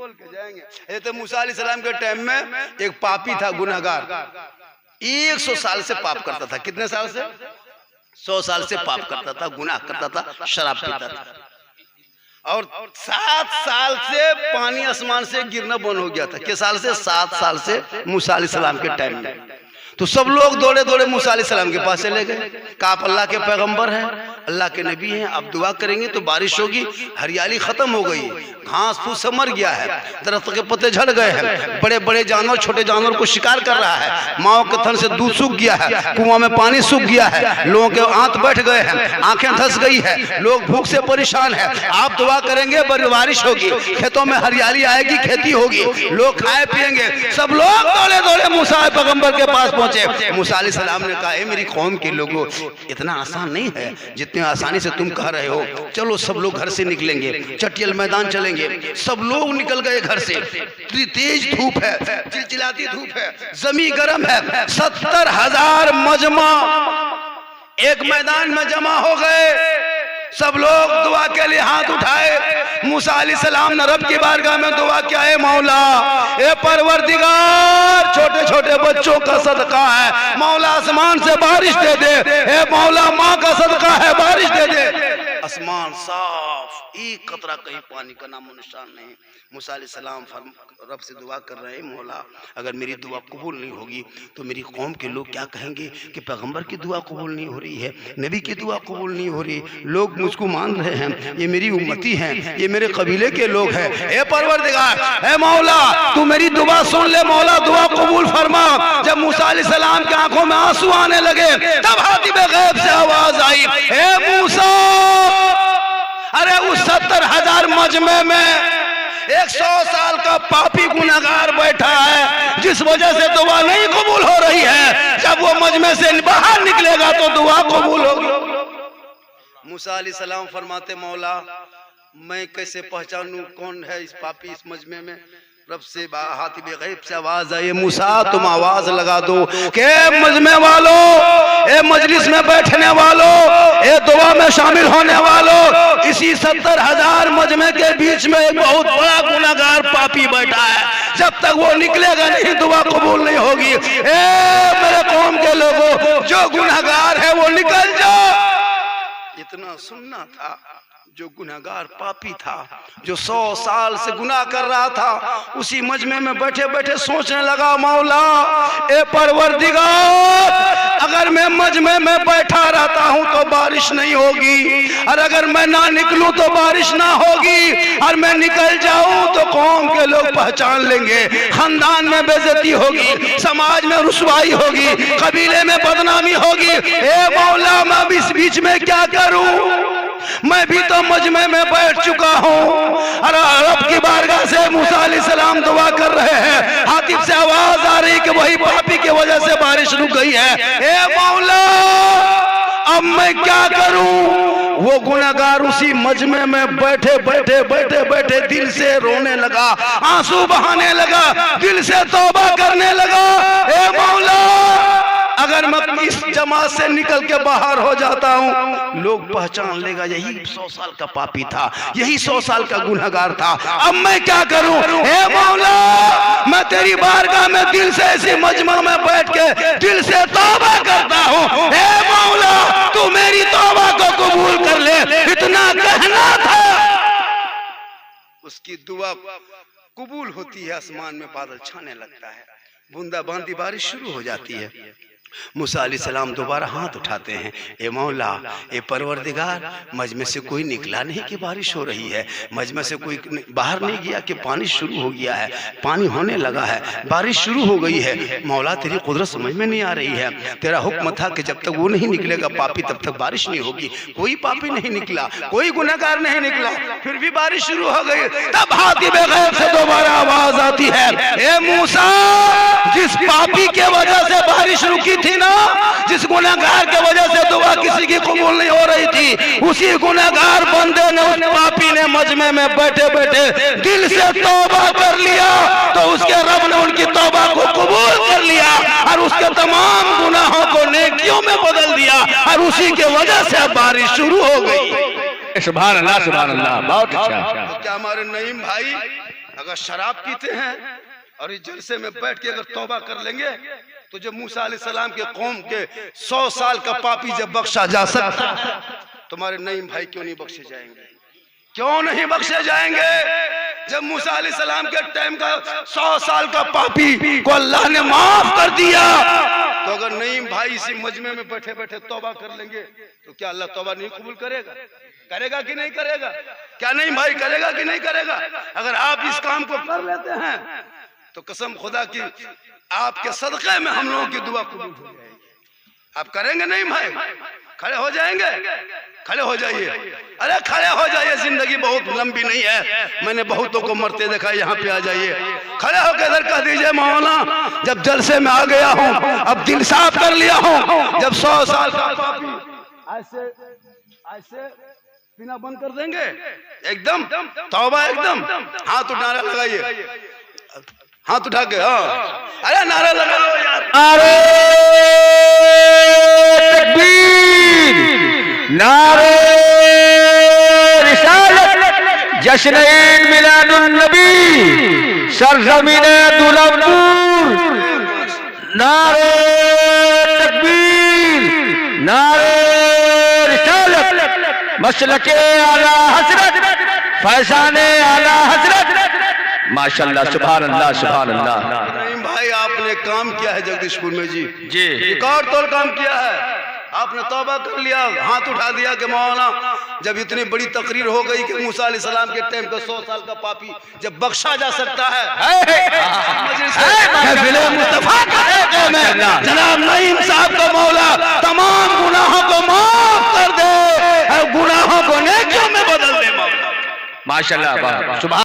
बोल के जाएंगे। तो मूसा अलैहिस्सलाम के टाइम में एक पापी था, गुनहगार, 100 साल से पाप करता था। कितने साल से? 100 साल से पाप करता था, गुनाह करता था, शराब पीता था। और 7 साल से पानी आसमान से गिरना बंद हो गया था। किस साल से? 7 साल से मूसा अलैहिस्सलाम के टाइम में। तो सब लोग दौड़े दौड़े मूसा अलैहिस्सलाम के पास चले गए। कहा आप अल्लाह के पैगंबर हैं, अल्लाह के नबी हैं, आप दुआ करेंगे तो बारिश होगी। हरियाली खत्म हो गई, घास फूस मर गया है, दरख्त के पत्ते झड़ गए हैं, बड़े बड़े जानवर छोटे जानवर को शिकार कर रहा है, माओ के थन से दूध सूख गया है, कुआं में पानी सूख गया है, लोगों के आंत बैठ गए हैं, आंखें धंस गई है, लोग भूख से परेशान है। आप दुआ करेंगे बारिश होगी, खेतों में हरियाली आएगी, खेती होगी, लोग खाए पिएंगे। सब लोग दौड़े दौड़े मूसा पैगंबर के पास पहुंचे। मूसा अलैहिस्सलाम ने कहा, मेरी कौम के लोगों, इतना आसान नहीं है जितने आसानी से तुम कह रहे हो। चलो सब लोग घर से निकलेंगे, चटियल मैदान चलेंगे। सब लोग निकल गए घर से। तेज धूप है, चिलचिलाती धूप है, जमीन गर्म है। 70,000 मजमा एक मैदान में जमा हो गए। सब लोग दुआ के लिए हाथ उठाए। मूसा अलैहिस्सलाम ने रब की बारगाह में दुआ किया, है मौला, ए परवरदिगार, छोटे छोटे बच्चों का सदका है, मौला आसमान से बारिश दे दे। ए मौला, माँ का सदका है, बारिश दे दे। आसमान साफ, एक कतरा कहीं पानी का नामो निशान नहीं। मूसा अलैहिस्सलाम रब से दुआ कर रहे हैं, मौला अगर मेरी दुआ कबूल नहीं होगी तो मेरी कौम के लोग क्या कहेंगे कि पैगंबर की दुआ कबूल नहीं हो रही है, नबी की दुआ कबूल नहीं हो रही, लोग मुझको मान रहे हैं, ये मेरी उम्मती हैं, ये मेरे कबीले के लोग हैं। ए परवरदिगार, ए मौला, तू मेरी दुआ सुन ले, मौला दुआ कबूल फरमा। जब मूसा अलैहिस्सलाम की आंखों में आंसू आने लगे, तब हातिब गैब से आवाज आई, ए मूसा, अरे उस 70,000 मजमे में 100 साल का पापी गुनहगार बैठा है, जिस वजह से दुआ नहीं कबूल हो रही है। जब वो मजमे से बाहर निकलेगा तो दुआ कबूल होगी। मूसा अलैहिस्सलाम फरमाते, मौला मैं कैसे पहचानूं कौन है इस पापी इस मजमे में? रब से हातिब गैब से आवाज आई, मूसा तुम आवाज लगा दो के मजमे वालों, ए मजलिस में बैठने वालों, ए दुआ में शामिल होने वालों, इसी 70,000 मजमे के बीच में एक बहुत बड़ा गुनहगार पापी बैठा है। जब तक वो निकलेगा नहीं दुआ कबूल नहीं होगी। ए मेरे कौम के लोगों, जो गुनहगार है वो निकल जाओ। इतना सुनना था। जो गुनहगार पापी था, जो 100 साल से गुनाह कर रहा था, उसी मजमे में बैठे बैठे सोचने लगा, मौला ए परवरदिगार, अगर मैं मजमे में बैठा रहता हूं तो बारिश नहीं होगी, और अगर मैं ना निकलूं तो बारिश ना होगी, और मैं निकल जाऊं तो कौम के लोग पहचान लेंगे, खानदान में बेइज्जती होगी, समाज में रुसवाई होगी, कबीले में बदनामी होगी। ए मौला, मैं इस बीच में क्या करूं? मैं भी तो मजमे में बैठ चुका हूँ। और रब की बारगाह से मूसा अलैहिस्सलाम दुआ कर रहे हैं, हातिब से आवाज आ रही कि वही पापी की वजह से बारिश रुक गई है। ए मौला, अब मैं क्या करूं? वो गुनहगार उसी मजमे में बैठे बैठे बैठे बैठे दिल से रोने लगा, आंसू बहाने लगा, दिल से तौबा करने लगा। ए मौला, अगर मैं इस जमात से निकल के बाहर हो जाता हूँ, लोग पहचान लेगा यही 100 साल का पापी था, यही 100 साल का गुनहगार था। अब मैं क्या करूं? हे मौला, मैं तेरी बारगाह में दिल से ऐसी मजमा में बैठ के दिल से तौबा करता हूँ। हे मौला, तू मेरी तौबा को कबूल कर ले। इतना कहना था, उसकी दुआ कबूल होती है। आसमान में बादल छाने लगता है, बूंदाबांदी बारिश शुरू हो जाती है। मूसा अलैहिस्सलाम दोबारा हाथ उठाते हैं, ए मौला, ए परवरदिगार, मजमे से कोई निकला नहीं कि बारिश हो रही है, मजमे से कोई बाहर नहीं गया कि पानी शुरू हो गया है, पानी होने लगा है, बारिश शुरू हो गई है। मौला, तेरी कुदरत समझ में नहीं आ रही है। तेरा हुक्म था कि जब तक वो नहीं निकलेगा पापी, तब तक बारिश नहीं होगी। कोई पापी नहीं निकला, कोई गुनहगार नहीं निकला, फिर भी बारिश शुरू हो गई। तब हातिब गैब से दोबारा आवाज आती है, ए मूसा, जिस पापी के वजह से बारिश रुकी थी ना, जिस गुनहगार के वजह से दुआ किसी की कबूल नहीं हो रही थी, उसी गुनहगार बंदे ने, उस पापी ने मजमे में बैठे बैठे दिल से तौबा कर लिया, तो उसके रब ने उनकी तौबा को कबूल कर लिया और उसके तमाम गुनाहों को नेकियों में बदल दिया, और उसी के वजह से बारिश शुरू हो गई। सुभान अल्लाह, सुभान अल्लाह, बहुत अच्छा। तो क्या हमारे नईम भाई अगर शराब पीते हैं और इस जलसे में बैठ के अगर तौबा कर लेंगे तो जब मूसा अलैहिस्सलाम के कौम के 100 साल का पापी जब बख्शा जा सकता है, तुम्हारे नईम भाई क्यों नहीं बख्शे जाएंगे? क्यों नहीं बख्शे जाएंगे? जब मूसा अलैहिस्सलाम के टाइम का 100 साल का पापी को अल्लाह ने माफ कर दिया, तो अगर नईम भाई इसी मजमे में बैठे बैठे तौबा कर लेंगे तो क्या अल्लाह तौबा नहीं कबूल करेगा? करेगा कि नहीं करेगा? क्या नहीं भाई, करेगा कि नहीं करेगा? अगर आप इस काम को कर लेते हैं तो कसम खुदा की आपके सदक़े में हम लोगों की दुआ कबूल हो जाएगी। आप करेंगे नहीं भाई? खड़े हो जाएंगे? खड़े हो जाइए, अरे खड़े हो जाइए, जिंदगी बहुत लंबी नहीं है, मैंने बहुतों को मरते देखा। यहाँ पे आ जाइए, खड़े होकर इधर कह दीजिए मौलाना जब जलसे में आ गया हूँ, अब दिल साफ कर लिया हूँ, जब 100 साल का पापी ऐसे ऐसे पीना बंद कर देंगे एकदम, तौबा एकदम। हाथ उठाना लगाइए, हाथ उठा के, हाँ, अरे नारा लगा लो यार, नारे तकबीर, नारे रिसालत, जश्न ईद मिलादुन नबी, सरजमीने दुलमपुर, नारे तकबीर, नारे रिसालत, मसलके आला हजरत, फैजाने आला हजरत, माशाल्लाह, सुभान अल्लाह, सुभान अल्लाह। नहीं भाई, आपने काम किया है जगदीशपुर में जी, जी रिकॉर्ड तोड़ काम किया है। आपने तौबा कर लिया, हाथ उठा दिया कि मौलाना जब इतनी बड़ी तकरीर हो गई कि मूसा अलैहिस्सलाम के टाइम का 100 साल का पापी जब बख्शा जा सकता है, जनाब नईम साहब को मौला तमाम गुनाहों को माफ कर दे, गुनाहों को नेकियों में बदल दे। माशाल्लाह, सुभान